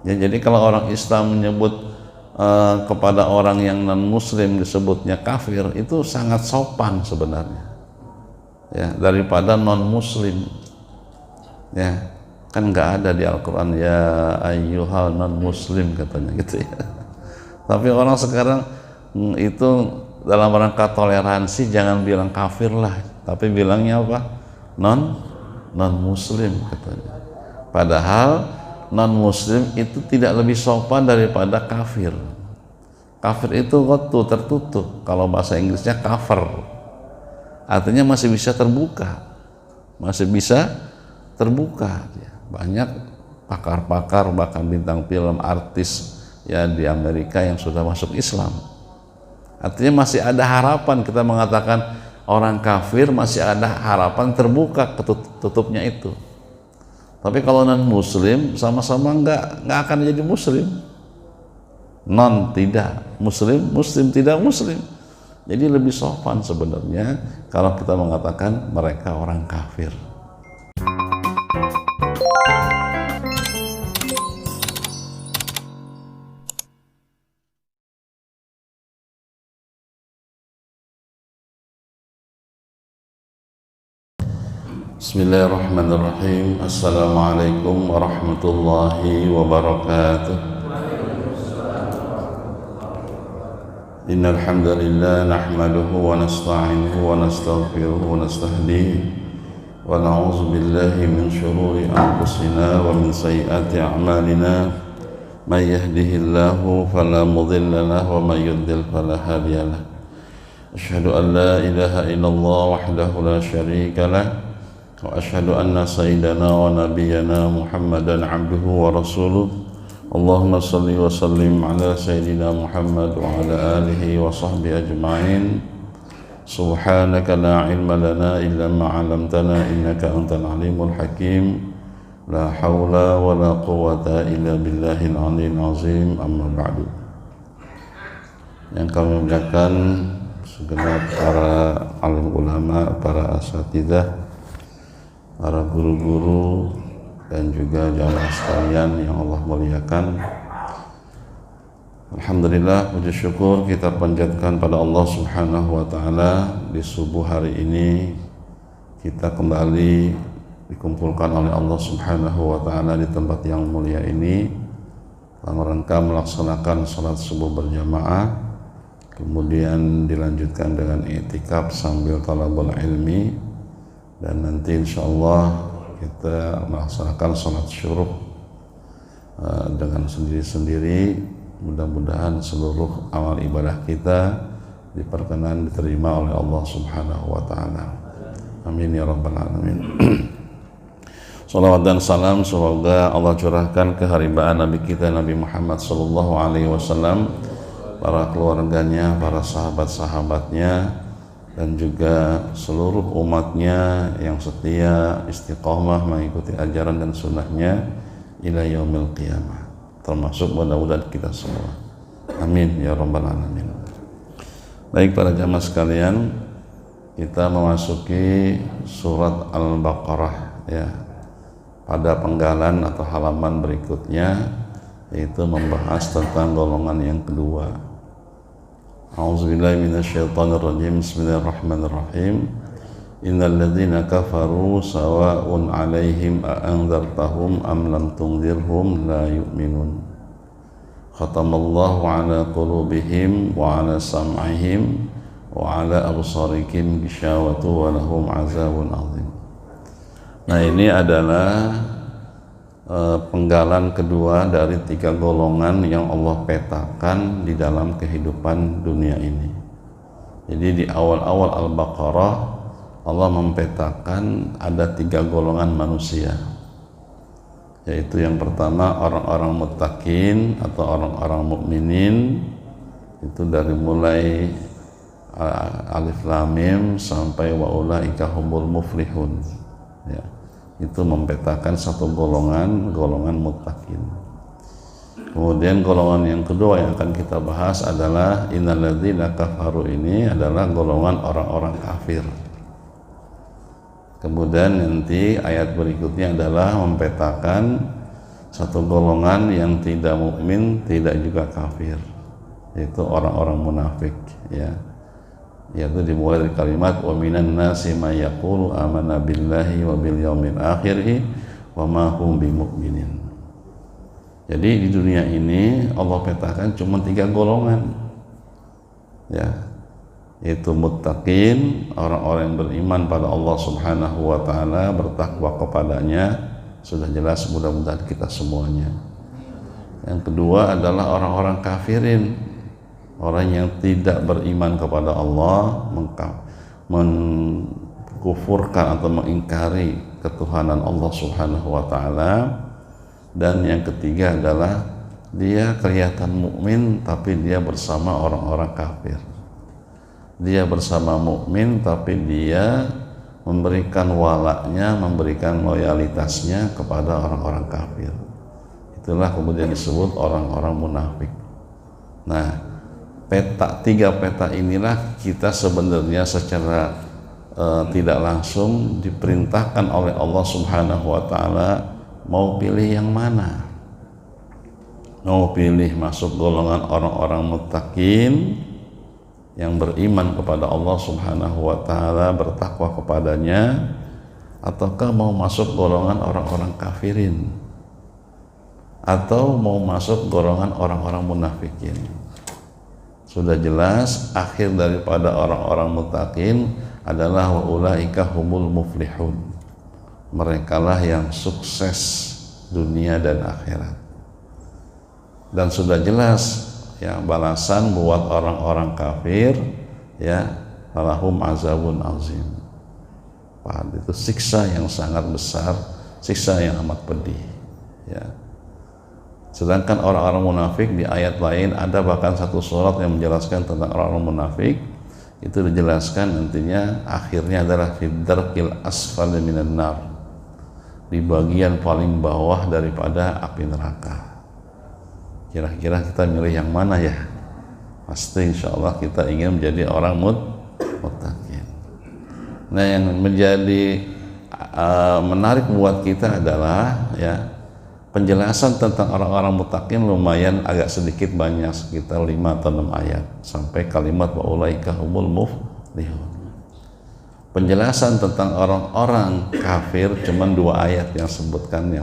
Ya, jadi kalau orang Islam menyebut kepada orang yang non muslim disebutnya kafir, itu sangat sopan sebenarnya, ya, daripada non muslim. Ya, kan nggak ada di Al-Quran ya ayyuhal non muslim katanya gitu ya. Tapi orang sekarang itu dalam rangka toleransi jangan bilang kafir lah, tapi bilangnya apa? Non muslim katanya. Padahal non muslim itu tidak lebih sopan daripada kafir. Kafir itu waktu tertutup, kalau bahasa Inggrisnya cover, artinya masih bisa terbuka, masih bisa terbuka. Banyak pakar-pakar bahkan bintang film, artis ya di Amerika yang sudah masuk Islam. Artinya masih ada harapan, kita mengatakan orang kafir masih ada harapan terbuka tutupnya itu. Tapi kalau non muslim sama-sama nggak akan jadi muslim. Non tidak muslim, muslim tidak muslim. Jadi lebih sopan sebenarnya kalau kita mengatakan mereka orang kafir. Bismillahirrahmanirrahim. Assalamualaikum warahmatullahi wabarakatuh. Innal hamdalillah nahmaduhu wa nasta'inuhu wa nastaghfiruhu wa nastahdihi wa na'udzu billahi min shururi anfusina wa min sayyiati a'malina. May yahdihillahu fala mudilla lahu wa may yudlil fala hadiya lahu. Asyhadu an la ilaha illallah wahdahu la syarika lahu wa asyhadu anna sayyidana wa nabiyyana Muhammadan abduhu wa rasuluh. Allahumma salli wa sallim ala sayyidina Muhammad wa ala alihi wa sahbihi ajma'in. Subhanaka la ilma lana illa ma 'allamtana innaka antal alimul hakim. La haula wa la quwwata illa billahil aliyyil azim. Amma ba'du. Yang kami muliakan segenap para alim ulama, para asatidzah, para guru-guru dan juga jamaah sekalian yang Allah muliakan. Alhamdulillah, puji syukur kita panjatkan pada Allah Subhanahu wa taala. Di subuh hari ini kita kembali dikumpulkan oleh Allah Subhanahu wa taala di tempat yang mulia ini dalam rangka melaksanakan salat subuh berjamaah, kemudian dilanjutkan dengan i'tikaf sambil talabul ilmi, dan nanti insyaallah kita melaksanakan salat syuruk dengan sendiri-sendiri. Mudah-mudahan seluruh amal ibadah kita diperkenan diterima oleh Allah Subhanahu wa taala. Amin ya rabbal alamin. Salawat dan salam semoga Allah curahkan ke haribaan Nabi kita Nabi Muhammad sallallahu alaihi wasallam, para keluarganya, para sahabat-sahabatnya, dan juga seluruh umatnya yang setia istiqomah mengikuti ajaran dan sunnahnya ila yaumil qiyamah, termasuk mudah-mudahan kita semua. Amin ya rabbal alamin. Baik para jamaah sekalian, kita memasuki surat Al-Baqarah ya, pada penggalan atau halaman berikutnya, yaitu membahas tentang golongan yang kedua. A'udzubillahi minasyaitonir rajim. Bismillahirrahmanirrahim. Innal ladzina kafaru sawa'un 'alaihim a anzartahum am lam tunzirhum la yu'minun. Khatamallahu 'ala qulubihim wa 'ala sam'ihim wa 'ala absarihim ghishawatu wa lahum 'adzabun 'adzim. Nah, ini adalah penggalan kedua dari tiga golongan yang Allah petakan di dalam kehidupan dunia ini. Jadi di awal-awal Al-Baqarah Allah mempetakan ada tiga golongan manusia, yaitu yang pertama orang-orang muttaqin atau orang-orang mukminin, itu dari mulai Alif Lam Mim sampai wa ulaika humul muflihun ya. Itu mempetakan satu golongan muttaqin. Kemudian golongan yang kedua yang akan kita bahas adalah innal ladzina kafaru, ini adalah golongan orang-orang kafir. Kemudian nanti ayat berikutnya adalah mempetakan satu golongan yang tidak mukmin, tidak juga kafir, yaitu orang-orang munafik, ya. Yaitu dimulai dari kalimat wa minan nasi may yaqulu amanna billahi wa bil yaumil akhir wa ma hum bimu'minin. Jadi di dunia ini Allah petakan cuma 3 golongan, ya, yaitu muttaqin, orang-orang yang beriman pada Allah Subhanahu wa taala, bertakwa kepadanya, sudah jelas mudah-mudahan kita semuanya. Yang kedua adalah orang-orang kafirin, orang yang tidak beriman kepada Allah, mengkufurkan atau mengingkari ketuhanan Allah Subhanahu wa taala. Dan yang ketiga adalah dia kelihatan mukmin tapi dia bersama orang-orang kafir. Dia bersama mukmin tapi dia memberikan walaknya, memberikan loyalitasnya kepada orang-orang kafir. Itulah kemudian disebut orang-orang munafik. Nah, 3 peta inilah kita sebenarnya secara tidak langsung diperintahkan oleh Allah Subhanahu wa taala mau pilih yang mana. Mau pilih masuk golongan orang-orang muttaqin yang beriman kepada Allah Subhanahu wa taala, bertakwa kepadanya, ataukah mau masuk golongan orang-orang kafirin, atau mau masuk golongan orang-orang munafikin. Sudah jelas akhir daripada orang-orang muttaqin adalah wa ulaika humul muflihun. Merekalah yang sukses dunia dan akhirat. Dan sudah jelas ya balasan buat orang-orang kafir, ya, falahum azabun azim. Itu siksa yang sangat besar, siksa yang amat pedih, ya. Sedangkan orang-orang munafik di ayat lain ada bahkan satu surat yang menjelaskan tentang orang-orang munafik. Itu dijelaskan nantinya akhirnya adalah fid-darqil asfali minan nar, di bagian paling bawah daripada api neraka. Kira-kira kita milih yang mana ya? Pasti insya Allah kita ingin menjadi orang muttaqin. Nah, yang menjadi menarik buat kita adalah ya penjelasan tentang orang-orang muttaqin lumayan agak sedikit banyak, sekitar 5 atau 6 ayat sampai kalimat wa ulaika humul muflihun. Penjelasan tentang orang-orang kafir cuma 2 ayat yang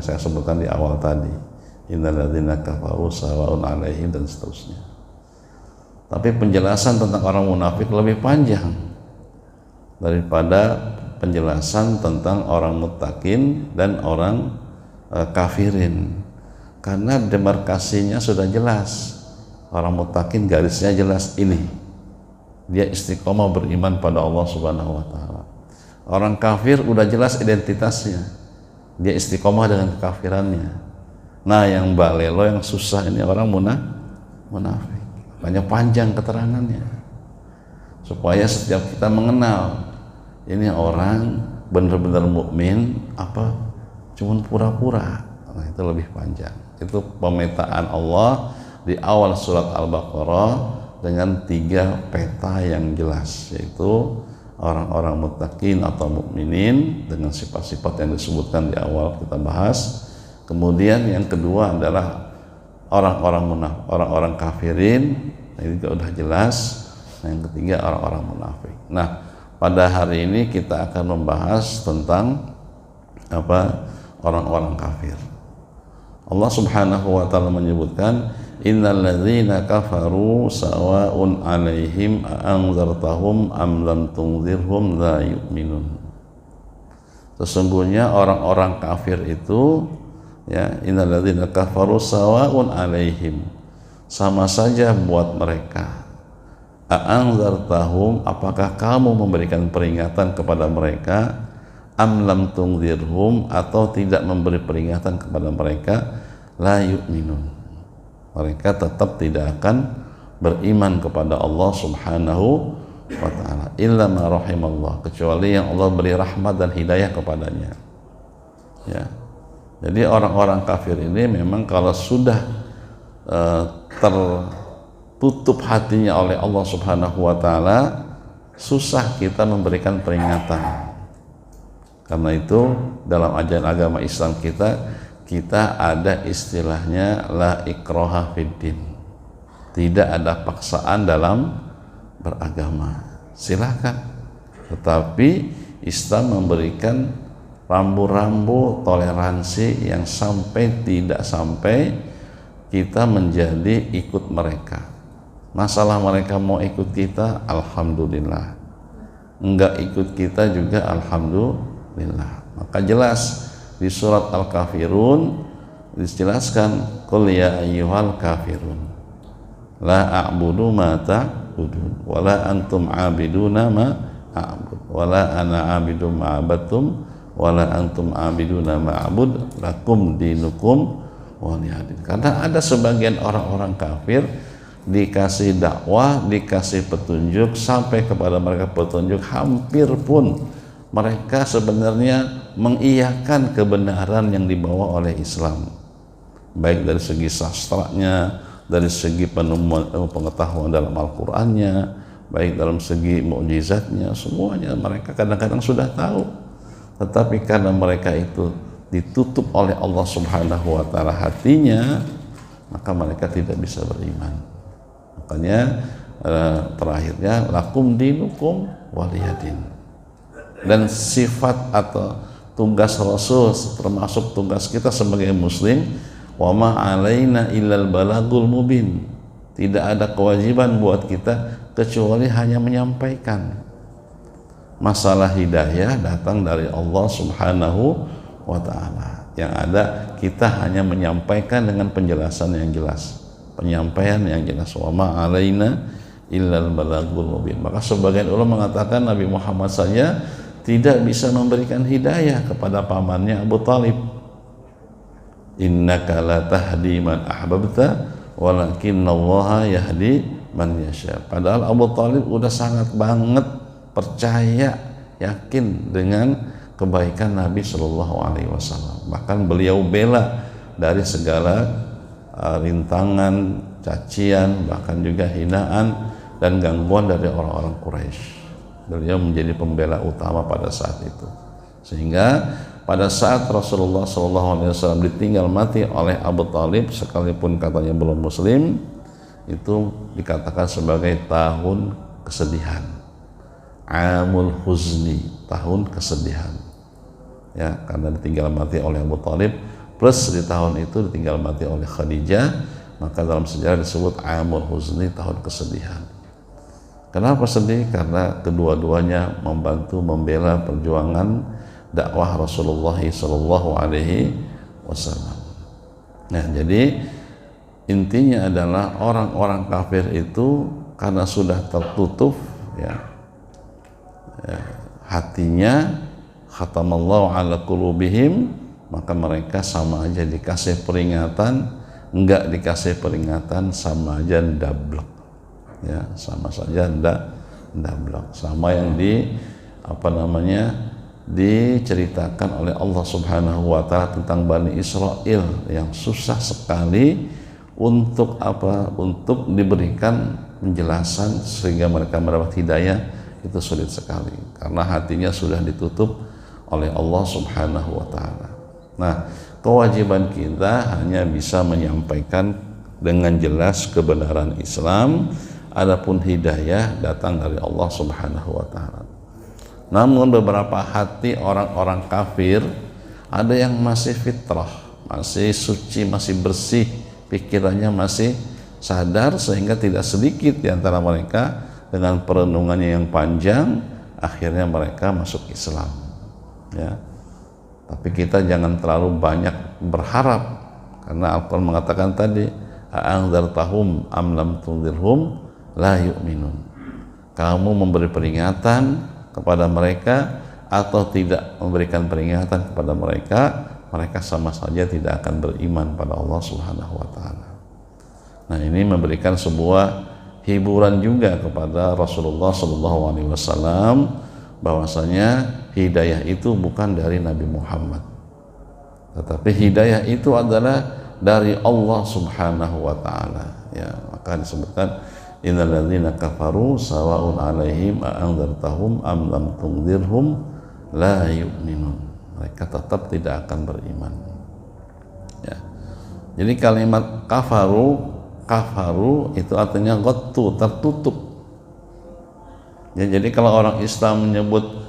saya sebutkan di awal tadi. Innalladzina kafaru sawa'un 'alaihim dan seterusnya. Tapi penjelasan tentang orang munafik lebih panjang daripada penjelasan tentang orang muttaqin dan orang kafirin, karena demarkasinya sudah jelas. Orang muttaqin garisnya jelas, ini dia istiqomah beriman pada Allah Subhanahu wa taala. Orang kafir udah jelas identitasnya, dia istiqomah dengan kekafirannya. Nah, yang balelo, yang susah ini orang munafik. Makanya panjang keterangannya supaya setiap kita mengenal ini orang benar-benar mukmin apa cuman pura-pura. Nah, itu lebih panjang. Itu pemetaan Allah di awal surat Al-Baqarah dengan 3 peta yang jelas, yaitu orang-orang muttaqin atau mukminin dengan sifat-sifat yang disebutkan di awal kita bahas. Kemudian yang kedua adalah orang-orang kafirin. Nah, ini juga udah jelas. Nah, yang ketiga orang-orang munafik. Nah, pada hari ini kita akan membahas tentang orang-orang kafir. Allah Subhanahu wa taala menyebutkan innalladzina kafaru sawa'un 'alaihim a'anzartahum am lam tunzirhum la yu'minun. Sesungguhnya orang-orang kafir itu, ya, innalladzina kafaru sawa'un 'alaihim, sama saja buat mereka. A'anzartahum, apakah kamu memberikan peringatan kepada mereka, am lam tunzirhum, atau tidak memberi peringatan kepada mereka, la yu'minun, mereka tetap tidak akan beriman kepada Allah Subhanahu wa ta'ala, illa ma rahimallah, kecuali yang Allah beri rahmat dan hidayah kepadanya, ya. Jadi orang-orang kafir ini memang kalau sudah tertutup hatinya oleh Allah Subhanahu wa ta'ala, susah kita memberikan peringatan. Karena itu dalam ajaran agama Islam kita kita ada istilahnya la ikraha fiddin, tidak ada paksaan dalam beragama, silakan. Tetapi Islam memberikan rambu-rambu toleransi yang tidak sampai kita menjadi ikut mereka. Masalah mereka mau ikut kita, alhamdulillah. Enggak ikut kita juga alhamdulillah. Maka jelas di surat Al-Kafirun dijelaskan, qul ya ayyuhal kafirun la a'budu ma ta'budun wa la antum 'abiduna ma a'bud wa la ana 'abidu ma 'abadtum wa la antum 'abiduna ma a'bud lakum dinukum waliyadin. Karena ada sebagian orang-orang kafir dikasih dakwah, dikasih petunjuk, sampai kepada mereka petunjuk, hampir pun mereka sebenarnya mengiyakan kebenaran yang dibawa oleh Islam, baik dari segi sastranya, dari segi pengetahuan dalam Al-Qur'annya, baik dalam segi mukjizatnya, semuanya mereka kadang-kadang sudah tahu. Tetapi karena mereka itu ditutup oleh Allah Subhanahu wa ta'ala hatinya, maka mereka tidak bisa beriman. Makanya terakhirnya lakum dinukum waliyadin. Dan sifat atau tugas Rasul, termasuk tugas kita sebagai muslim, wa ma alaina illal balagul mubin, tidak ada kewajiban buat kita kecuali hanya menyampaikan. Masalah hidayah datang dari Allah Subhanahu wa ta'ala. Yang ada kita hanya menyampaikan dengan penjelasan yang jelas, penyampaian yang jelas. Wa ma alaina illal balagul mubin. Maka sebagian ulama mengatakan Nabi Muhammad saja tidak bisa memberikan hidayah kepada pamannya Abu Talib. Innaka la tahdi man ahbabta walakinallaha yahdi man yasha. Padahal Abu Talib udah sangat banget percaya, yakin dengan kebaikan Nabi Shallallahu Alaihi Wasallam. Bahkan beliau bela dari segala rintangan, cacian, bahkan juga hinaan dan gangguan dari orang-orang Quraisy. Beliau menjadi pembela utama pada saat itu, sehingga pada saat Rasulullah SAW ditinggal mati oleh Abu Talib, sekalipun katanya belum muslim, itu dikatakan sebagai tahun kesedihan, amul huzni, tahun kesedihan, ya, karena ditinggal mati oleh Abu Talib, plus di tahun itu ditinggal mati oleh Khadijah, maka dalam sejarah disebut amul huzni, tahun kesedihan. Kenapa sedih? Karena kedua-duanya membantu membela perjuangan dakwah Rasulullah Sallallahu Alaihi Wasallam. Nah, jadi intinya adalah orang-orang kafir itu karena sudah tertutup, ya, hatinya, khatamallahu ala qulubihim, maka mereka sama aja dikasih peringatan, enggak dikasih peringatan sama aja ndablek. Ya, sama saja ndablek, sama yang diceritakan oleh Allah Subhanahu wa ta'ala tentang Bani Israel yang susah sekali untuk diberikan penjelasan sehingga mereka mendapat hidayah, itu sulit sekali karena hatinya sudah ditutup oleh Allah Subhanahu wa ta'ala. Nah, kewajiban kita hanya bisa menyampaikan dengan jelas kebenaran Islam. Adapun hidayah datang dari Allah Subhanahu wa ta'ala. Namun beberapa hati orang-orang kafir ada yang masih fitrah, masih suci, masih bersih, pikirannya masih sadar, sehingga tidak sedikit di antara mereka dengan perenungannya yang panjang akhirnya mereka masuk Islam, ya. Tapi kita jangan terlalu banyak berharap, karena Al-Quran mengatakan tadi, a'anzartahum am lam tunzirhum la yu'minun. Kamu memberi peringatan kepada mereka atau tidak memberikan peringatan kepada mereka, mereka sama saja tidak akan beriman pada Allah Subhanahu wa ta'ala. Nah, ini memberikan sebuah hiburan juga kepada Rasulullah SAW bahwasanya hidayah itu bukan dari Nabi Muhammad, tetapi hidayah itu adalah dari Allah Subhanahu wa ta'ala, ya. Maka disebutkan innal ladzina kafaru sawa'un 'alaihim a'anzartahum am lam tunzirhum la yu'minun. Mereka tetap tidak akan beriman. Jadi kalimat kafaru itu artinya ghottu, tertutup. Ya, jadi kalau orang Islam menyebut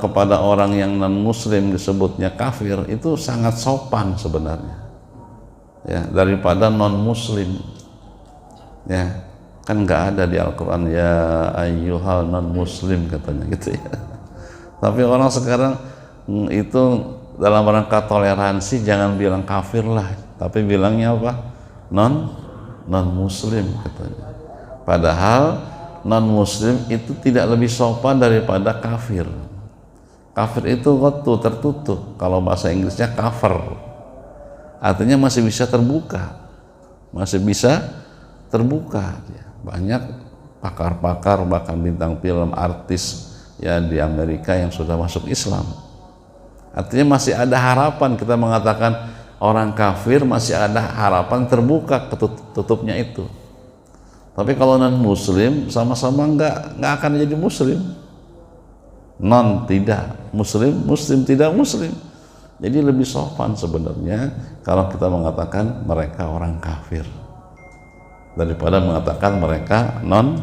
kepada orang yang non muslim disebutnya kafir, itu sangat sopan sebenarnya, ya, daripada non muslim. Ya, kan nggak ada di Al-Quran ya ayyuhal non muslim katanya gitu ya. Tapi orang sekarang itu dalam rangka toleransi jangan bilang kafir lah, tapi bilangnya apa? non muslim katanya. Padahal non muslim itu tidak lebih sopan daripada kafir. Kafir itu ghottu, tertutup. Kalau bahasa Inggrisnya cover, artinya masih bisa terbuka, masih bisa terbuka. Banyak pakar-pakar bahkan bintang film, artis ya di Amerika yang sudah masuk Islam. Artinya masih ada harapan. Kita mengatakan orang kafir masih ada harapan terbuka tutupnya itu. Tapi kalau non muslim sama-sama nggak akan jadi muslim. Non tidak muslim, muslim tidak muslim. Jadi lebih sopan sebenarnya kalau kita mengatakan mereka orang kafir daripada mengatakan mereka non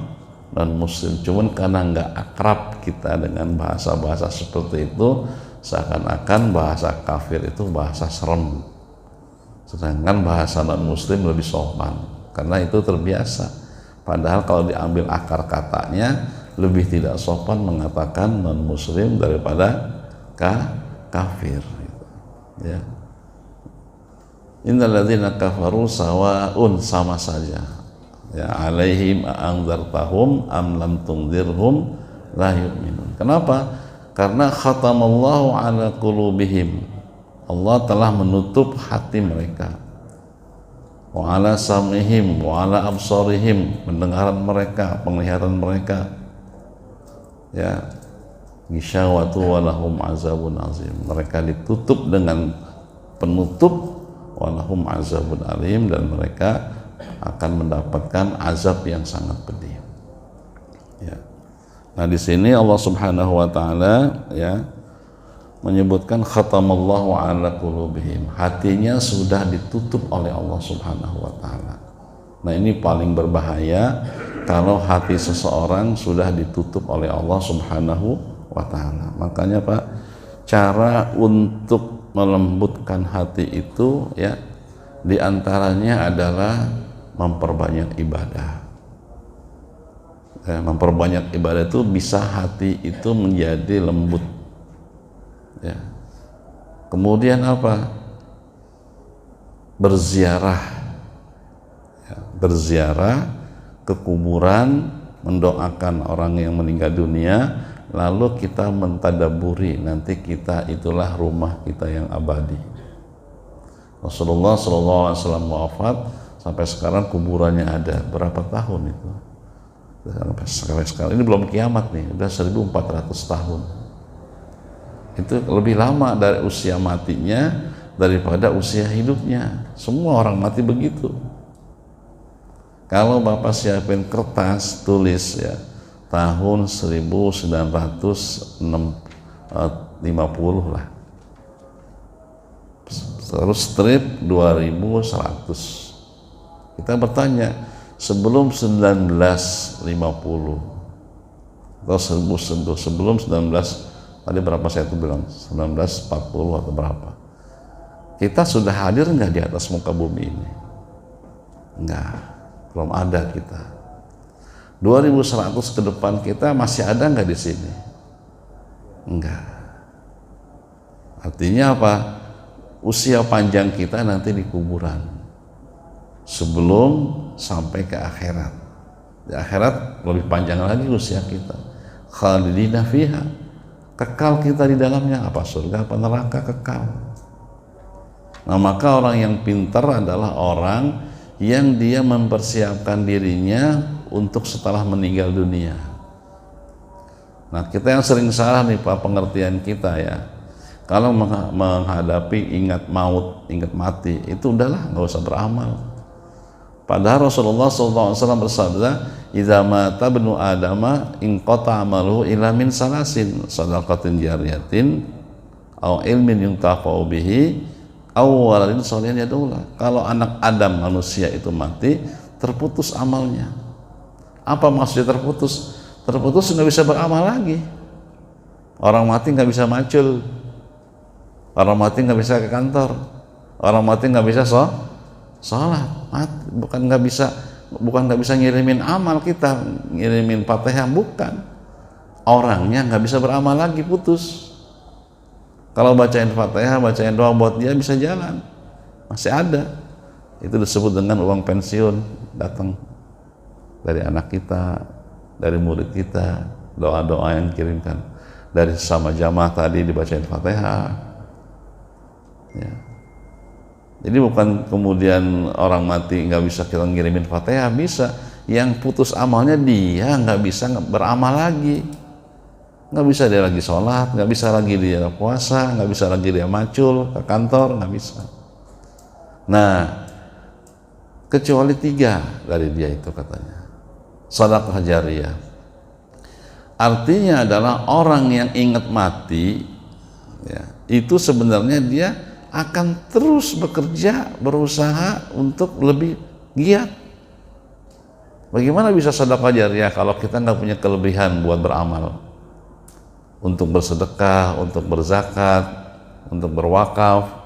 muslim. Cuman karena nggak akrab kita dengan bahasa-bahasa seperti itu, seakan-akan bahasa kafir itu bahasa serem, sedangkan bahasa non muslim lebih sopan karena itu terbiasa. Padahal kalau diambil akar katanya lebih tidak sopan mengatakan non muslim daripada kafir. Ya. Innal ladzina kafaru sawaun, sama saja. Ya, alaihim a'anzartahum am lam tunzirhum la yu'minun. Kenapa? Karena khatamallahu ala qulubihim. Allah telah menutup hati mereka. Wa ala sam'ihim wa ala absarihim, pendengaran mereka, penglihatan mereka. Ya, ghisyawatu wa lahum azabun azim. Mereka ditutup dengan penutup, wa lahum azabun alim, dan mereka akan mendapatkan azab yang sangat pedih. Ya. Nah, di sini Allah Subhanahu wa taala ya menyebutkan khatamallahu ala qulubihim, hatinya sudah ditutup oleh Allah Subhanahu wa taala. Nah, ini paling berbahaya kalau hati seseorang sudah ditutup oleh Allah Subhanahu wa taala. Makanya Pak, cara untuk melembutkan hati itu ya diantaranya adalah memperbanyak ibadah. Memperbanyak ibadah itu bisa hati itu menjadi lembut. Ya. Kemudian apa? Berziarah, ya, berziarah ke kuburan, mendoakan orang yang meninggal dunia, lalu kita mentadaburi nanti kita itulah rumah kita yang abadi. Rasulullah SAW wafat, sampai sekarang kuburannya ada berapa tahun itu? Sampai sekarang ini belum kiamat nih, udah 1400 tahun. Itu lebih lama dari usia matinya daripada usia hidupnya. Semua orang mati begitu. Kalau Bapak siapin kertas tulis ya tahun 1950 lah, terus strip 2100. Kita bertanya sebelum 1950 atau sebelum 19 tadi berapa saya itu bilang 1940 atau berapa, kita sudah hadir nggak di atas muka bumi ini? Enggak, belum ada kita. 2100 ke depan kita masih ada nggak di sini? Enggak. Artinya apa? Usia panjang kita nanti di kuburan sebelum sampai ke akhirat. Di akhirat lebih panjang lagi usia kita. Khalidina fiha, kekal kita di dalamnya. Apa surga apa neraka? Kekal. Nah, maka orang yang pintar adalah orang yang dia mempersiapkan dirinya untuk setelah meninggal dunia. Nah, kita yang sering salah nih Pak pengertian kita ya, kalau menghadapi ingat maut, ingat mati, itu udahlah nggak usah beramal. Padahal Rasulullah SAW bersabda, "Idza mata ibnu Adama inqata amaluhu illa min salasin, shadaqatin jariyatin, au ilmin yuntafa'u bihi, Awaladin sholihin yad'ulah. Kalau anak Adam manusia itu mati, terputus amalnya. Apa maksudnya terputus? Terputus nggak bisa beramal lagi. Orang mati nggak bisa macul, orang mati nggak bisa ke kantor, orang mati nggak bisa sholat, bukan nggak bisa ngirimin amal kita, ngirimin Fatihah, bukan. Orangnya nggak bisa beramal lagi, putus. Kalau bacain Fatihah, bacain doa buat dia bisa jalan, masih ada. Itu disebut dengan uang pensiun datang dari anak kita, dari murid kita, doa-doa yang kirimkan dari sama jamaah tadi dibacain Fatihah. Ya. Jadi bukan kemudian orang mati nggak bisa kita ngirimin Fatihah, bisa. Yang putus amalnya dia nggak bisa beramal lagi, nggak bisa dia lagi sholat, nggak bisa lagi dia puasa, nggak bisa lagi dia macul ke kantor, nggak bisa. Nah, kecuali 3 dari dia itu katanya sedekah jariyah. Artinya adalah orang yang ingat mati, ya, itu sebenarnya dia akan terus bekerja, berusaha untuk lebih giat. Bagaimana bisa sedekah jariyah kalau kita nggak punya kelebihan buat beramal, untuk bersedekah, untuk berzakat, untuk berwakaf?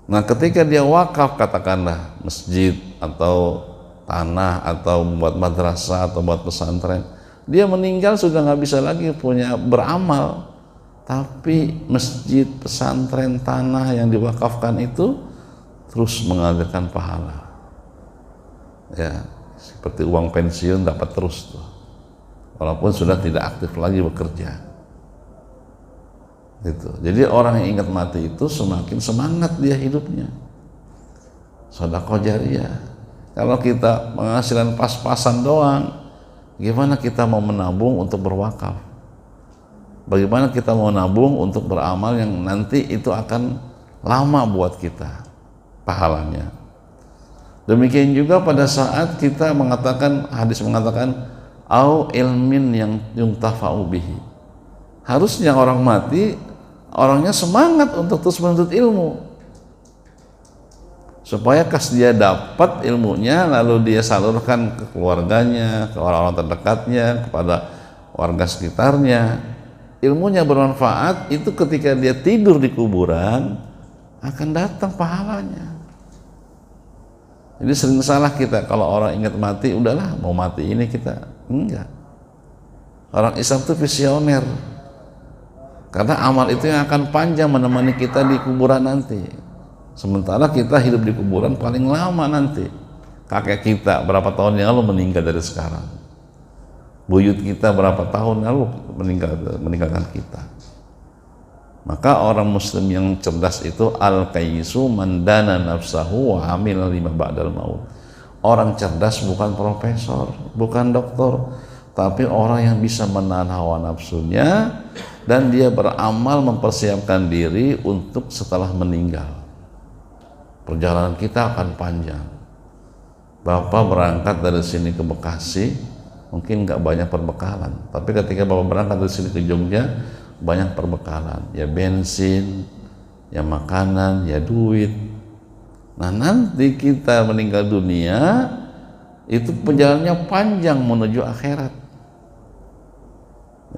Nah, ketika dia wakaf, katakanlah masjid atau tanah atau buat madrasah atau buat pesantren, dia meninggal sudah nggak bisa lagi punya beramal, tapi masjid, pesantren, tanah yang diwakafkan itu terus mengalirkan pahala. Ya, seperti uang pensiun dapat terus tuh, walaupun sudah tidak aktif lagi bekerja. Gitu. Jadi orang yang ingat mati itu semakin semangat dia hidupnya. Sedekah jariyah. Kalau kita penghasilan pas-pasan doang, gimana kita mau menabung untuk berwakaf? Bagaimana kita mau nabung untuk beramal yang nanti itu akan lama buat kita pahalanya? Demikian juga pada saat kita mengatakan, hadis mengatakan, au ilmin yang yuntafa'u bihi. Harusnya orang mati, orangnya semangat untuk terus menuntut ilmu, supaya kas dia dapat ilmunya lalu dia salurkan ke keluarganya, ke orang-orang terdekatnya, kepada warga sekitarnya. Ilmunya bermanfaat, itu ketika dia tidur di kuburan akan datang pahalanya. Jadi sering salah kita kalau orang ingat mati, udahlah mau mati ini kita, enggak. Orang Islam itu visioner, karena amal itu yang akan panjang menemani kita di kuburan nanti. Sementara kita hidup di kuburan paling lama nanti. Kakek kita berapa tahun yang lalu meninggal dari sekarang. Buyut kita berapa tahun lalu meninggalkan kita. Maka orang muslim yang cerdas itu al-qayyisu man dana nafsahu wa amila lima ba'dal maut. Orang cerdas bukan profesor, bukan doktor, tapi orang yang bisa menahan hawa nafsunya dan dia beramal mempersiapkan diri untuk setelah meninggal. Perjalanan kita akan panjang. Bapak berangkat dari sini ke Bekasi, mungkin nggak banyak perbekalan, tapi ketika Bapak berangkat dari sini ke Jogja, banyak perbekalan, ya bensin, ya makanan, ya duit. Nah, nanti kita meninggal dunia, itu perjalanannya panjang menuju akhirat.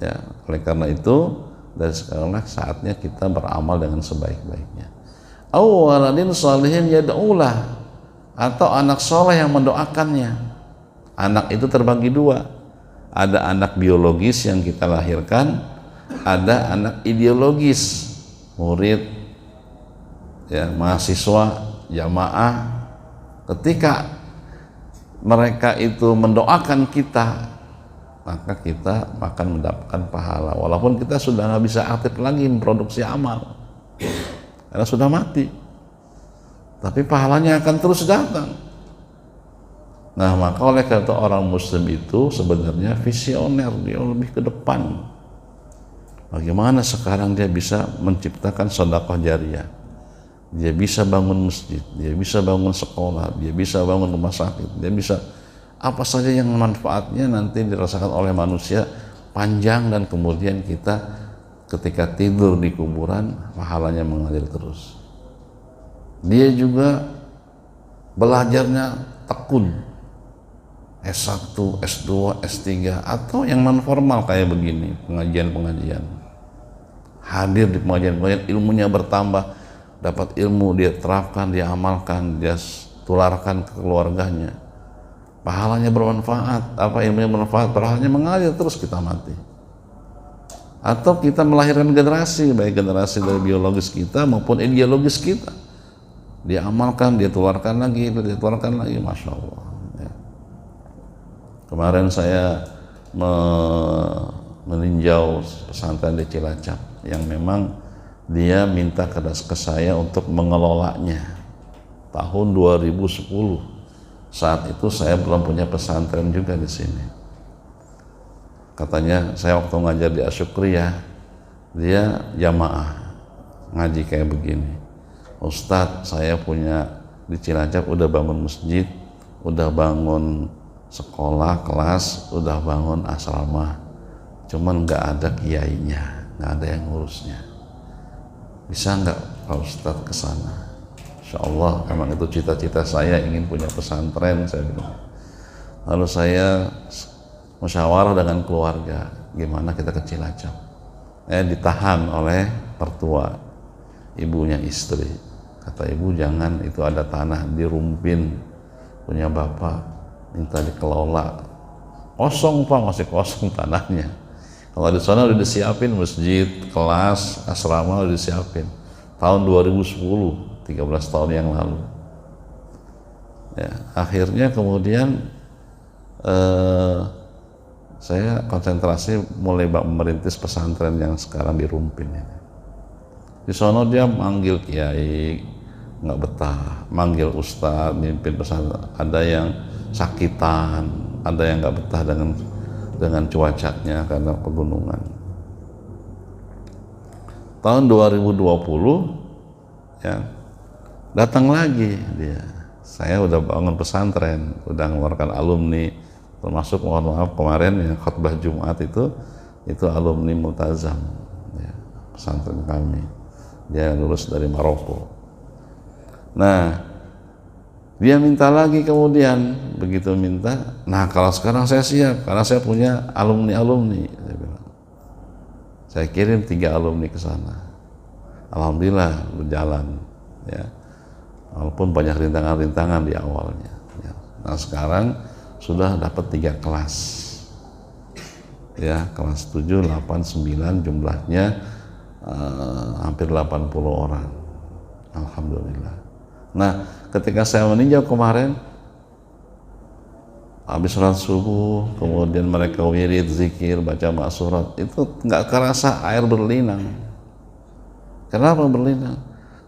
Ya, oleh karena itu dari sekarang saatnya kita beramal dengan sebaik-baiknya. Awaladin sholihin yad'ulah, atau anak soleh yang mendoakannya. Anak itu terbagi 2. Ada anak biologis yang kita lahirkan, ada anak ideologis, murid, ya, mahasiswa, jamaah. Ketika mereka itu mendoakan kita, maka kita akan mendapatkan pahala, walaupun kita sudah nggak bisa aktif lagi memproduksi amal karena sudah mati, tapi pahalanya akan terus datang. Nah, maka oleh karena itu orang muslim itu sebenarnya visioner, dia lebih ke depan. Bagaimana sekarang dia bisa menciptakan sedekah jariyah, dia bisa bangun masjid, dia bisa bangun sekolah, dia bisa bangun rumah sakit, dia bisa apa saja yang manfaatnya nanti dirasakan oleh manusia panjang, dan kemudian kita ketika tidur di kuburan pahalanya mengalir terus. Dia juga belajarnya tekun, S1, S2, S3, atau yang non formal kayak begini, pengajian-pengajian. Hadir di pengajian-pengajian, ilmunya bertambah, dapat ilmu dia terapkan, dia amalkan, dia tularkan ke keluarganya. Pahalanya bermanfaat, apa ilmunya bermanfaat, pahalanya mengalir terus kita mati. Atau kita melahirkan generasi, baik generasi dari biologis kita maupun ideologis kita. Dia amalkan, dia tularkan lagi, Masya Allah. Ya. Kemarin saya meninjau pesantren di Cilacap yang memang dia minta ke saya untuk mengelolanya tahun 2010. Saat itu saya belum punya pesantren juga di sini. Katanya saya waktu ngajar di Asyukriyah, dia jamaah ngaji kayak begini. Ustadz, saya punya di Cilacap udah bangun masjid, udah bangun sekolah, kelas, udah bangun asrama, cuman nggak ada kiainya, nggak ada yang ngurusnya. Bisa nggak Pak Ustadz kesana? Insya Allah, emang itu cita-cita saya, ingin punya pesantren, saya bilang. Lalu saya musyawarah dengan keluarga, gimana kita ke Cilacap. Ditahan oleh pertua, ibunya istri. Kata ibu, jangan, itu ada tanah di Rumpin punya bapak, minta dikelola. Kosong Pak, masih kosong tanahnya. Kalau di sana udah disiapin masjid, kelas, asrama udah disiapin. Tahun 2010, 13 tahun yang lalu. Ya, akhirnya kemudian saya konsentrasi mulai merintis pesantren yang sekarang di Rumpin ini. Di sana dia manggil kiai, nggak betah, manggil ustadz, mimpin pesantren. Ada yang sakitan, ada yang nggak betah dengan cuacanya karena pegunungan. Tahun 2020 ya, datang lagi dia. Saya udah bangun pesantren, udah mengeluarkan alumni, termasuk mohon maaf kemarin yang khutbah Jumat itu alumni Multazam ya, pesantren kami. Dia lulus dari Maroko. Nah, dia minta lagi kemudian, begitu minta, nah kalau sekarang saya siap karena saya punya alumni, saya bilang. Saya kirim 3 alumni ke sana. Alhamdulillah berjalan ya. Walaupun banyak rintangan-rintangan di awalnya ya. Nah, sekarang sudah dapat 3 kelas. Ya, kelas 7, 8, 9 jumlahnya hampir 80 orang. Alhamdulillah. Nah, ketika saya meninjau kemarin, habis sholat subuh, kemudian mereka wirid, zikir, baca ma'surat, itu nggak kerasa air berlinang. Kenapa berlinang?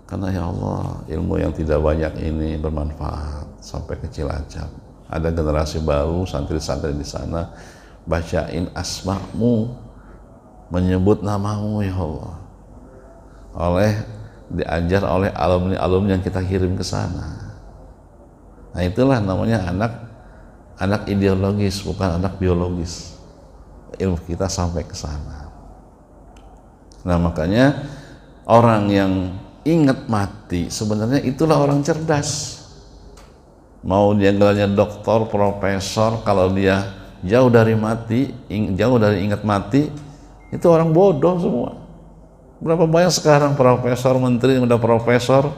Karena ya Allah, ilmu yang tidak banyak ini bermanfaat sampai ke Cilacap. Ada generasi baru, santri-santri di sana bacain asma'mu, menyebut namamu ya Allah. Diajar oleh alumni-alumni yang kita kirim ke sana. Nah, itulah namanya anak ideologis, bukan anak biologis. Ilmu kita sampai ke sana. Nah, makanya orang yang ingat mati sebenarnya itulah orang cerdas. Mau dia gelarnya doktor, profesor, kalau dia jauh dari ingat mati, itu orang bodoh semua. Berapa banyak sekarang profesor, menteri, udah profesor,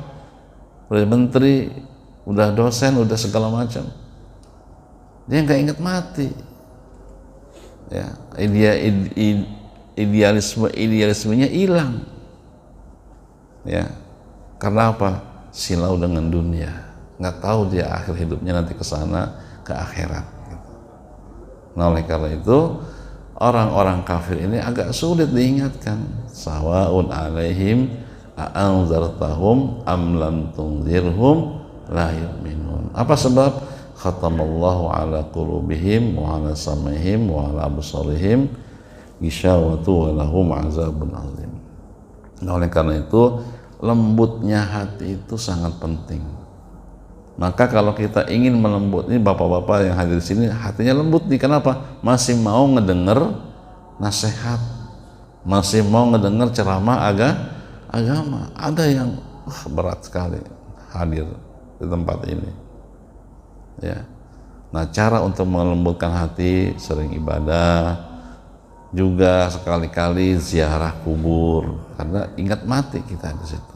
udah menteri, udah dosen, udah segala macam. Dia nggak ingat mati. Ya, idealismenya hilang. Ya, karena apa? Silau dengan dunia. Nggak tahu dia akhir hidupnya nanti ke sana, ke akhirat. Nah, oleh karena itu orang-orang kafir ini agak sulit diingatkan. Sawaun alaihim a'anzartahum am lam tunzirhum la yu'minun. Apa sebab? Khatamallahu ala qulubihim wa ala sam'ihim wa ala absarihim ghishawatu wa lahum azabun azim. Nah, oleh karena itu lembutnya hati itu sangat penting. Maka kalau kita ingin melembut, ini bapak-bapak yang hadir di sini hatinya lembut nih, kenapa? Masih mau ngedenger nasihat, masih mau ngedengar ceramah agama. Ada yang berat sekali hadir di tempat ini, ya. Nah, cara untuk melembutkan hati sering ibadah, juga sekali-kali ziarah kubur, karena ingat mati kita di situ.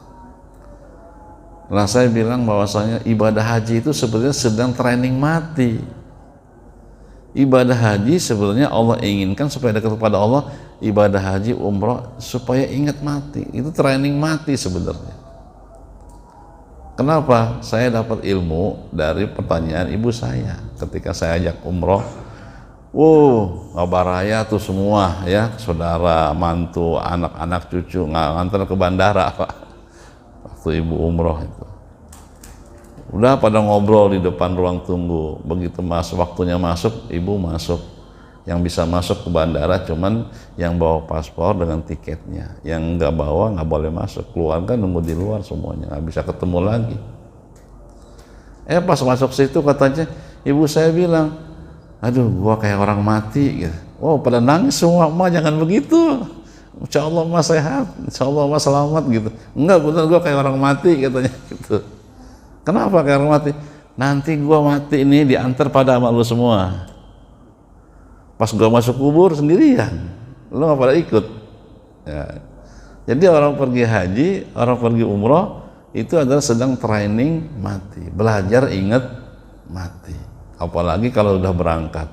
Nah, saya bilang bahwasanya ibadah haji itu sebenarnya sedang training mati. Ibadah haji sebenarnya Allah inginkan supaya dekat kepada Allah. Ibadah haji, umrah supaya ingat mati. Itu training mati sebenarnya. Kenapa? Saya dapat ilmu dari pertanyaan ibu saya ketika saya ajak umroh. Ngabar raya tuh semua, ya, saudara, mantu, anak-anak, cucu ngantar ke bandara, Pak. Waktu ibu umroh itu udah pada ngobrol di depan ruang tunggu. Begitu waktunya masuk, ibu masuk. Yang bisa masuk ke bandara cuman yang bawa paspor dengan tiketnya, yang nggak bawa nggak boleh masuk. Keluarga nunggu di luar semuanya, nggak bisa ketemu lagi. Pas masuk situ katanya ibu saya bilang, aduh gua kayak orang mati gitu. Pada nangis semua. Ma, jangan begitu, insya Allah mas sehat, insya Allah mas selamat gitu. Enggak, bener gua kayak orang mati katanya gitu. Kenapa kayak orang mati? Nanti gua mati ini diantar pada sama lu semua. Pas gua masuk kubur sendirian, lu nggak pada ikut, ya. Jadi orang pergi haji, orang pergi umroh itu adalah sedang training mati, belajar ingat mati. Apalagi kalau sudah berangkat,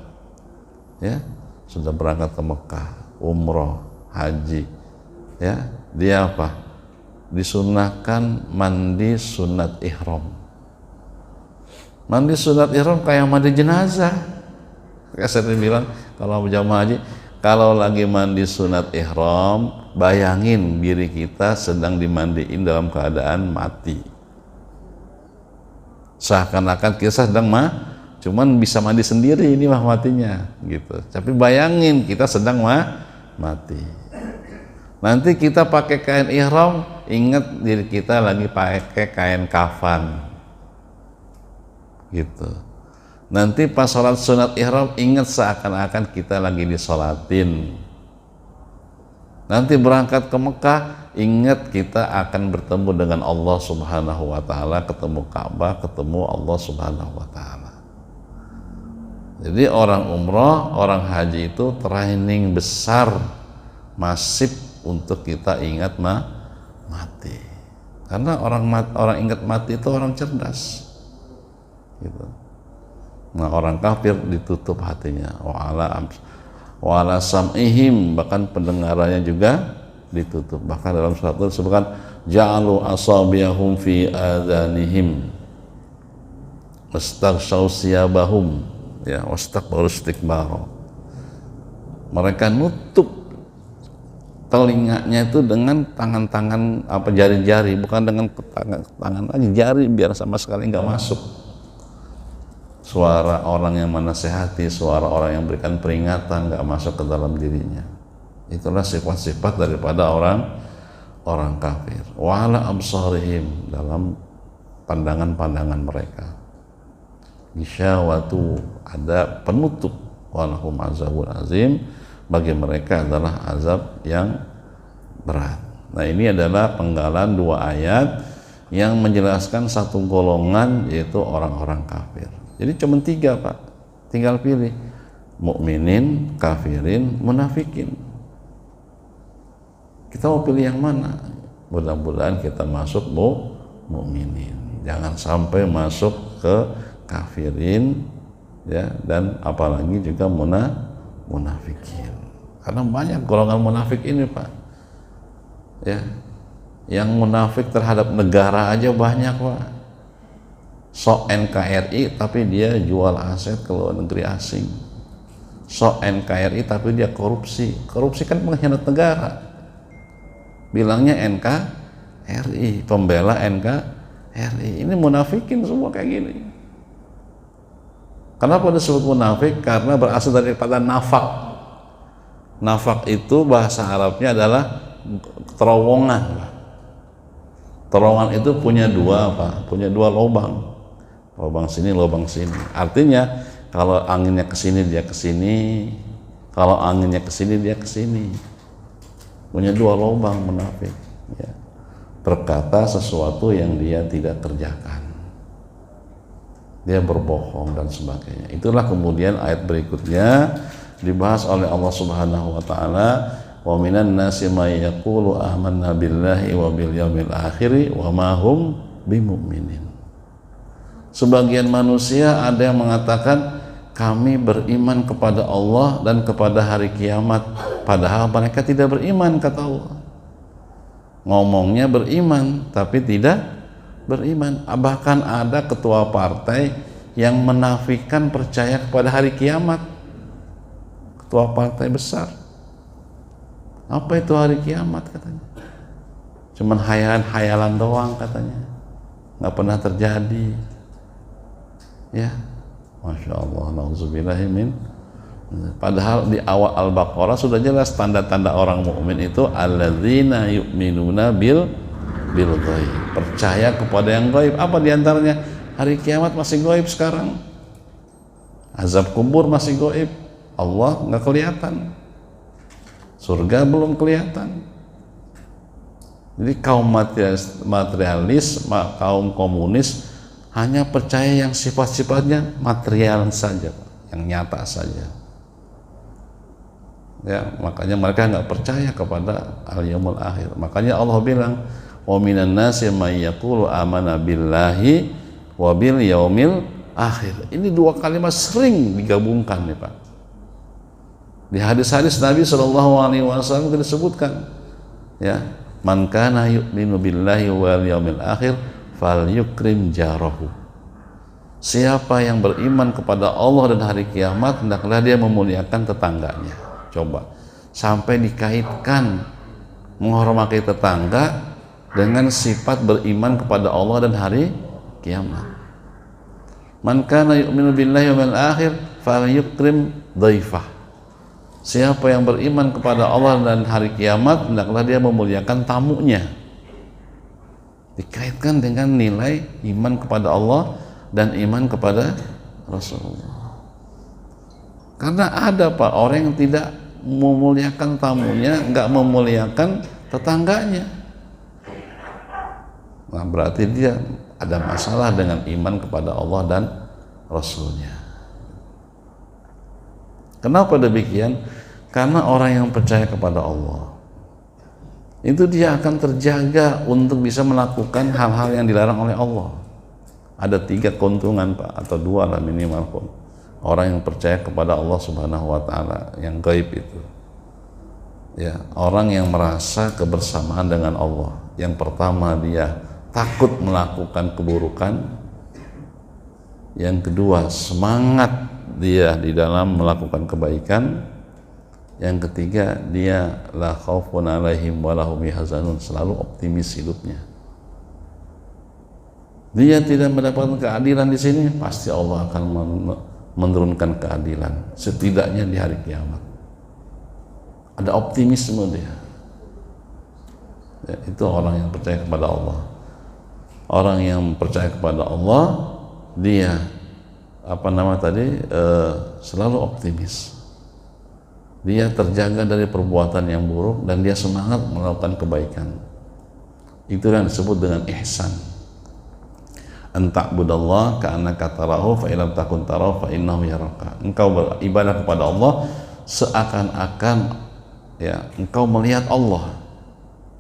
ya, sudah berangkat ke Mekah, umroh, haji, ya, dia apa? Disunahkan mandi sunat ihram. Mandi sunat ihram kayak mandi jenazah. Kayak saya bilang, kalau jamaah haji, kalau lagi mandi sunat ihram, bayangin diri kita sedang dimandiin dalam keadaan mati. Seakan-akan kita sedang cuman bisa mandi sendiri ini matinya gitu. Tapi bayangin kita sedang mati. Nanti kita pakai kain ihram, ingat diri kita lagi pakai kain kafan gitu. Nanti pas sholat sunat ihram, ingat seakan-akan kita lagi disolatin. Nanti berangkat ke Mekah, ingat kita akan bertemu dengan Allah Subhanahu wa Ta'ala, ketemu Ka'bah, ketemu Allah Subhanahu wa Ta'ala. Jadi orang umroh, orang haji itu training besar, masif untuk kita ingat mati. Karena orang ingat mati itu orang cerdas, gitu. Nah, orang kafir ditutup hatinya, wa'ala sam'ihim, bahkan pendengarannya juga ditutup. Bahkan dalam surat itu disebutkan ja'alu asabiahum fi adhanihim wastaghshaw siyabahum, ya, wastakbaru istikbara. Mereka nutup telinganya itu dengan tangan-tangan, jari-jari, bukan dengan tangan lagi, jari, biar sama sekali nggak masuk suara orang yang menasehati, suara orang yang berikan peringatan, nggak masuk ke dalam dirinya. Itulah sifat-sifat daripada orang kafir. Wa ala absarihim, dalam pandangan-pandangan mereka. Gisyawatu, ada penutup. Walahum azabun azim, bagi mereka adalah azab yang berat. Nah, ini adalah penggalan dua ayat yang menjelaskan satu golongan, yaitu orang-orang kafir. Jadi cuma tiga, Pak, tinggal pilih: mukminin, kafirin, munafikin. Kita mau pilih yang mana? Mudah-mudahan kita masuk mukminin, jangan sampai masuk ke kafirin, ya, dan apalagi juga munafikin. Karena banyak golongan munafik ini, Pak, ya, yang munafik terhadap negara aja banyak, Pak. Sok NKRI tapi dia jual aset ke luar negeri asing. Sok NKRI tapi dia korupsi. Korupsi kan pengkhianat negara. Bilangnya NKRI, pembela NKRI. Ini munafikin semua kayak gini. Kenapa disebut munafik? Karena berasal daripada nafak. Nafak itu bahasa Arabnya adalah terowongan. Terowongan itu punya dua, Pak, punya dua lubang. Lubang sini, lubang sini. Artinya kalau anginnya ke sini dia ke sini, kalau anginnya ke sini dia ke sini. punya dua lubang munafik, ya. Berkata sesuatu yang dia tidak kerjakan, dia berbohong dan sebagainya. Itulah kemudian ayat berikutnya dibahas oleh Allah Subhanahu wa taala, wa minan nasi may yaqulu amanna billahi wa bil yaumil akhir wa ma hum bimumin. Sebagian manusia ada yang mengatakan kami beriman kepada Allah dan kepada hari kiamat, padahal mereka tidak beriman, kata Allah. Ngomongnya beriman tapi tidak beriman. Bahkan ada ketua partai yang menafikan percaya kepada hari kiamat, ketua partai besar. Apa itu hari kiamat, katanya? Cuman hayalan-hayalan doang, katanya, nggak pernah terjadi. Ya, Masya Allah, na'udzubillahimin. Padahal di awal Al-Baqarah sudah jelas tanda-tanda orang mukmin itu alladzina yu'minuna bil ghaib, percaya kepada yang gaib. Apa diantaranya? Hari kiamat masih gaib sekarang, azab kubur masih gaib, Allah nggak kelihatan, surga belum kelihatan. Jadi kaum materialis, kaum komunis hanya percaya yang sifat-sifatnya material saja, yang nyata saja. Ya, makanya mereka nggak percaya kepada al-yaumul akhir. Makanya Allah bilang, wa minan nasi may yaqulu amana billahi wa bil yaumil akhir. Ini dua kalimat sering digabungkan nih, Pak. Di hadis-hadis Nabi SAW disebutkan, ya, man kana yu'minu billahi wal yaumil akhir falyukrim jarahu. Siapa yang beriman kepada Allah dan hari kiamat, hendaklah dia memuliakan tetangganya. Coba, sampai dikaitkan menghormati tetangga dengan sifat beriman kepada Allah dan hari kiamat. Man kana yu'minu billahi wal akhir falyukrim dhaifah. Siapa yang beriman kepada Allah dan hari kiamat, hendaklah dia memuliakan tamunya. Dikaitkan dengan nilai iman kepada Allah dan iman kepada Rasulullah. Karena ada, Pak, orang yang tidak memuliakan tamunya, nggak memuliakan tetangganya. Nah, berarti dia ada masalah dengan iman kepada Allah dan Rasulnya. Kenapa demikian? Karena orang yang percaya kepada Allah itu dia akan terjaga untuk bisa melakukan hal-hal yang dilarang oleh Allah. Ada 3 keuntungan, Pak, atau 2 lah minimal pun. Orang yang percaya kepada Allah Subhanahu wa taala yang gaib itu, ya, orang yang merasa kebersamaan dengan Allah. Yang pertama, dia takut melakukan keburukan. Yang kedua, semangat dia di dalam melakukan kebaikan. Yang ketiga, dia la khaufun alaihim wa lahum yahzanun, selalu optimis hidupnya. Dia tidak mendapatkan keadilan di sini, pasti Allah akan menurunkan keadilan, setidaknya di hari kiamat. Ada optimisme dia. Ya, itu orang yang percaya kepada Allah. Orang yang percaya kepada Allah, dia selalu optimis. Dia terjaga dari perbuatan yang buruk dan dia semangat melakukan kebaikan. Itu yang disebut dengan ihsan. Anta'budallah ka'annaka tarahu fa illam takun tarahu fa innahu yaraka. Engkau beribadah kepada Allah seakan-akan, ya, engkau melihat Allah.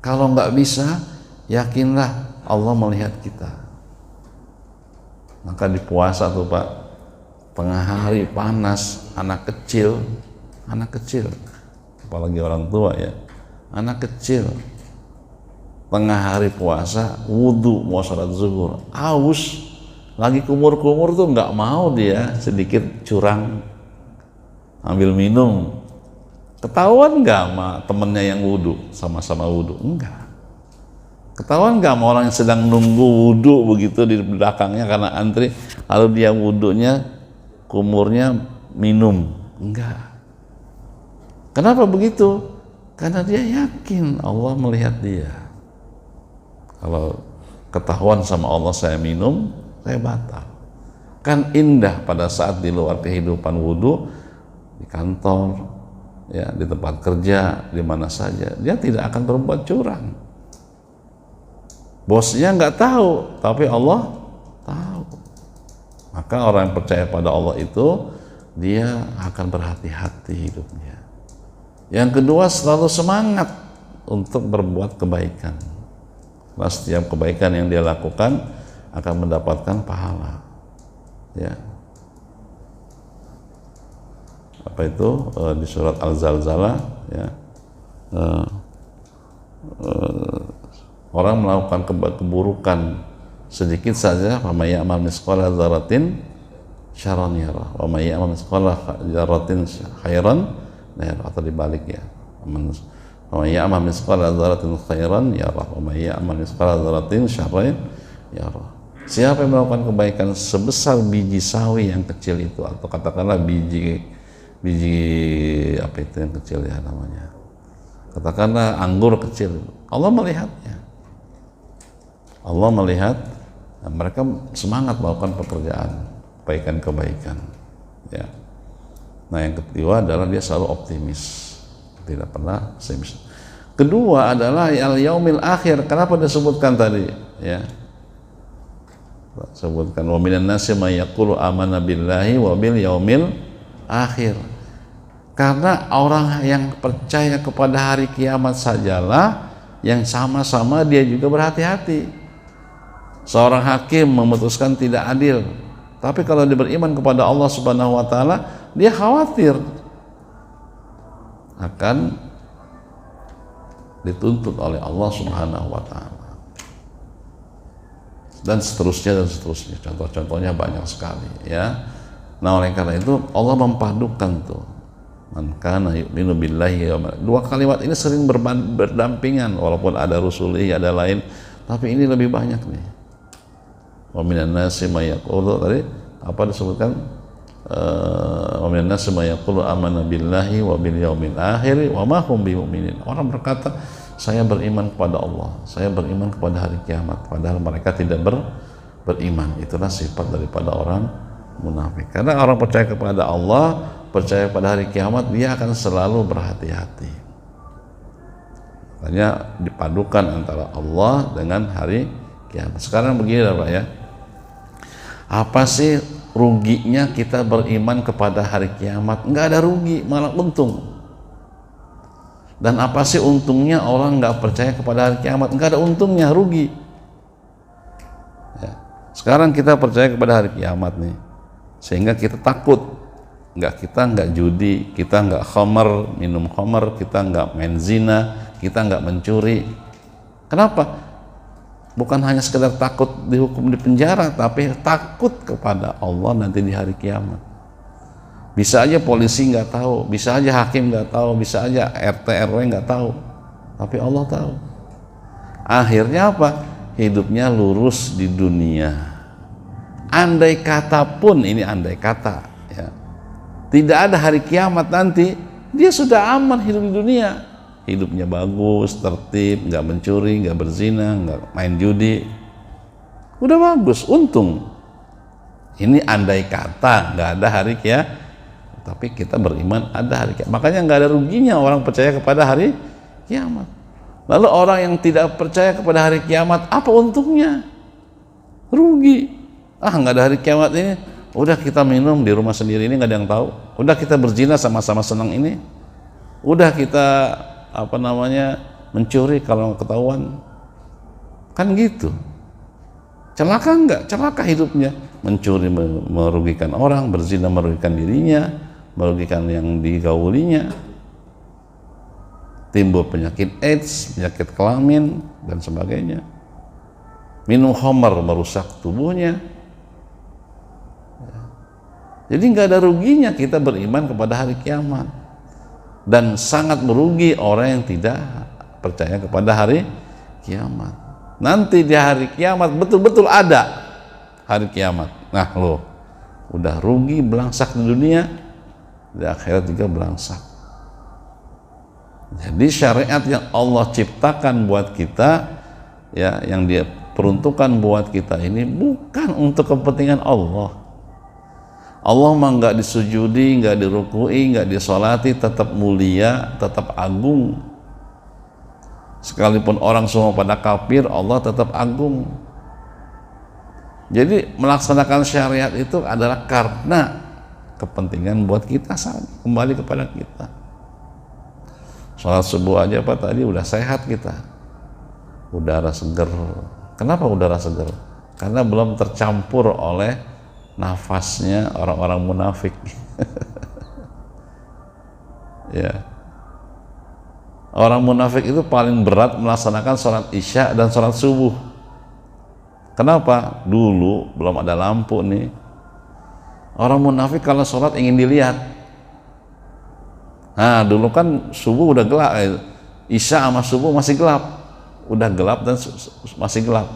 Kalau nggak bisa, yakinlah Allah melihat kita. Maka di puasa tuh, Pak, tengah hari panas, anak kecil, apalagi orang tua, ya, anak kecil tengah hari puasa, wudhu mau sholat zuhur, aus, lagi kumur-kumur tuh nggak mau dia sedikit curang, ambil minum. Ketahuan nggak sama temennya yang wudhu, sama-sama wudhu? Enggak. Ketahuan nggak sama orang yang sedang nunggu wudhu begitu di belakangnya karena antri, lalu dia wudhunya, kumurnya minum? Enggak. Kenapa begitu? Karena dia yakin Allah melihat dia. Kalau ketahuan sama Allah saya minum, saya batal. Kan indah pada saat di luar kehidupan wudhu, di kantor, ya, di tempat kerja, di mana saja, dia tidak akan berbuat curang. Bosnya nggak tahu, tapi Allah tahu. Maka orang yang percaya pada Allah itu dia akan berhati-hati hidupnya. Yang kedua, selalu semangat untuk berbuat kebaikan. Karena setiap kebaikan yang dia lakukan akan mendapatkan pahala. Ya. Apa itu di surat Al-Zalzalah, ya. Orang melakukan keburukan sedikit saja, fa may ya'mal mithqala dzarratin syarran yarah wa may ya'mal mithqala dzarratin khairan yarah, atau dibalik ya, wa may ya'mal mithqala dzarratin khairan yarah wa may ya'mal mithqala dzarratin syarran yarah. Siapa yang melakukan kebaikan sebesar biji sawi yang kecil itu, atau katakanlah biji apa itu yang kecil ya namanya, katakanlah anggur kecil, Allah melihatnya. Allah melihat, nah, mereka semangat melakukan pekerjaan kebaikan, ya. Nah, yang kedua adalah dia selalu optimis, tidak pernah pesimis. Kedua adalah al-yaumil akhir. Kenapa disebutkan tadi, ya? Sebutkan wa minan nasi may yaqulu amanna billahi wa bil yaumil akhir. Karena orang yang percaya kepada hari kiamat sajalah yang sama-sama dia juga berhati-hati. Seorang hakim memutuskan tidak adil, tapi kalau dia beriman kepada Allah Subhanahu wa taala, dia khawatir akan dituntut oleh Allah Subhanahu wa taala. Dan seterusnya. Contoh-contohnya banyak sekali, ya. Nah, oleh karena itu Allah mempadukan tuh, man kana yu'minu billahi dua kalimat ini sering berdampingan, walaupun ada rusuli, ada lain, tapi ini lebih banyak nih. Wa minan nasi may yaqulu, tadi apa disebutkan, wa minan nasi may yaqulu amanna billahi wa bil yaumil akhir wa ma hum bimu'minin. Orang berkata, saya beriman kepada Allah, saya beriman kepada hari kiamat, padahal mereka tidak beriman. Itulah sifat daripada orang munafik. Karena orang percaya kepada Allah, percaya pada hari kiamat, dia akan selalu berhati-hati. Makanya dipadukan antara Allah dengan hari kiamat. Sekarang begini Pak, ya. Apa sih ruginya kita beriman kepada hari kiamat? Enggak ada rugi, malah untung. Dan apa sih untungnya orang nggak percaya kepada hari kiamat? Enggak ada untungnya, rugi. Ya. Sekarang kita percaya kepada hari kiamat nih, sehingga kita takut. Kita nggak judi, kita nggak khamar, minum khamar, kita nggak main zina, kita nggak mencuri. Kenapa? Bukan hanya sekedar takut dihukum di penjara, tapi takut kepada Allah nanti di hari kiamat. Bisa aja polisi nggak tahu, bisa aja hakim nggak tahu, bisa aja RT RW nggak tahu, tapi Allah tahu. Akhirnya apa? Hidupnya lurus di dunia. Andai kata pun, ini andai kata, ya, tidak ada hari kiamat nanti, dia sudah aman hidup di dunia. Hidupnya bagus, tertib, nggak mencuri, nggak berzina, nggak main judi, udah bagus, untung. Ini andai kata nggak ada hari kiamat, tapi kita beriman ada hari kiamat. Makanya nggak ada ruginya orang percaya kepada hari kiamat. Lalu orang yang tidak percaya kepada hari kiamat, apa untungnya? Rugi. Nggak ada hari kiamat ini, udah kita minum di rumah sendiri ini nggak ada yang tahu. Udah kita berzina sama-sama senang ini. Udah kita mencuri kalau ketahuan, kan gitu. Celaka enggak? Celaka hidupnya. Mencuri merugikan orang, berzina merugikan dirinya, merugikan yang digaulinya, timbul penyakit AIDS, penyakit kelamin dan sebagainya. Minum khamar merusak tubuhnya. Jadi nggak ada ruginya kita beriman kepada hari kiamat. Dan sangat merugi orang yang tidak percaya kepada hari kiamat. Nanti di hari kiamat betul-betul ada hari kiamat. Nah loh, udah rugi belangsak di dunia, di akhirat juga belangsak. Jadi syariat yang Allah ciptakan buat kita, ya, yang Dia peruntukan buat kita ini bukan untuk kepentingan Allah. Allah mah nggak disujudi, nggak dirukui, nggak disolati, tetap mulia, tetap agung. Sekalipun orang semua pada kafir, Allah tetap agung. Jadi melaksanakan syariat itu adalah karena kepentingan buat kita saja, kembali kepada kita. Sholat subuh aja Pak tadi udah sehat kita, udara seger. Kenapa udara seger? Karena belum tercampur oleh nafasnya orang-orang munafik. Ya, orang munafik itu paling berat melaksanakan sholat isya dan sholat subuh. Kenapa? Dulu belum ada lampu nih. Orang munafik kalau sholat ingin dilihat. Nah, dulu kan subuh udah gelap, isya sama subuh masih gelap, udah gelap dan masih gelap.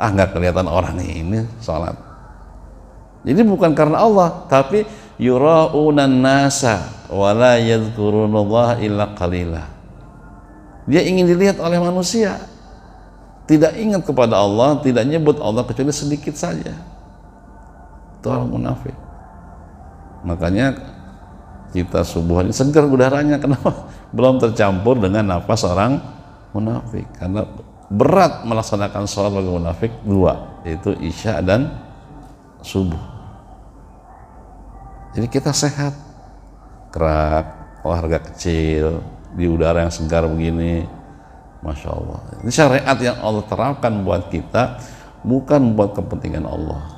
Nggak kelihatan orang ini sholat. Jadi bukan karena Allah, tapi yura'unan nasa wala yadhkurunallaha illa qalila. Dia ingin dilihat oleh manusia, tidak ingat kepada Allah, tidak nyebut Allah kecuali sedikit saja. Itu orang munafik. Makanya kita subuh ini segar udaranya. Kenapa? Belum tercampur dengan nafas orang munafik. Karena berat melaksanakan sholat bagi munafik dua, yaitu isya dan subuh. Jadi kita sehat, gerak, olahraga kecil di udara yang segar begini, Masya Allah. Ini syariat yang Allah terapkan buat kita, bukan buat kepentingan Allah,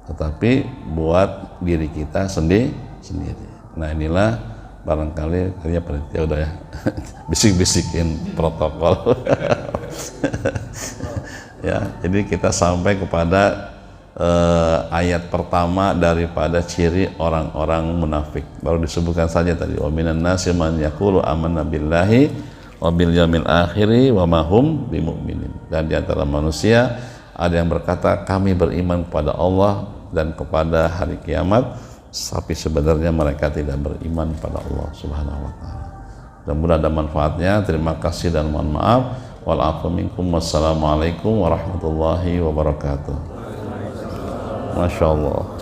tetapi buat diri kita sendiri. Nah inilah barangkali kayaknya panitia udah ya bisik-bisikin protokol. Ya, jadi kita sampai kepada ayat pertama daripada ciri orang-orang munafik. Baru disebutkan saja tadi, wa minan nasi man yaqulu amanna billahi wa bil yaumil akhiri wa ma hum bimumin. Dan di antara manusia ada yang berkata kami beriman kepada Allah dan kepada hari kiamat, tapi sebenarnya mereka tidak beriman pada Allah Subhanahu wa taala. Mudah-mudahan ada manfaatnya. Terima kasih dan mohon maaf. Wal afu minkum. Wassalamualaikum warahmatullahi wabarakatuh. Masya Allah.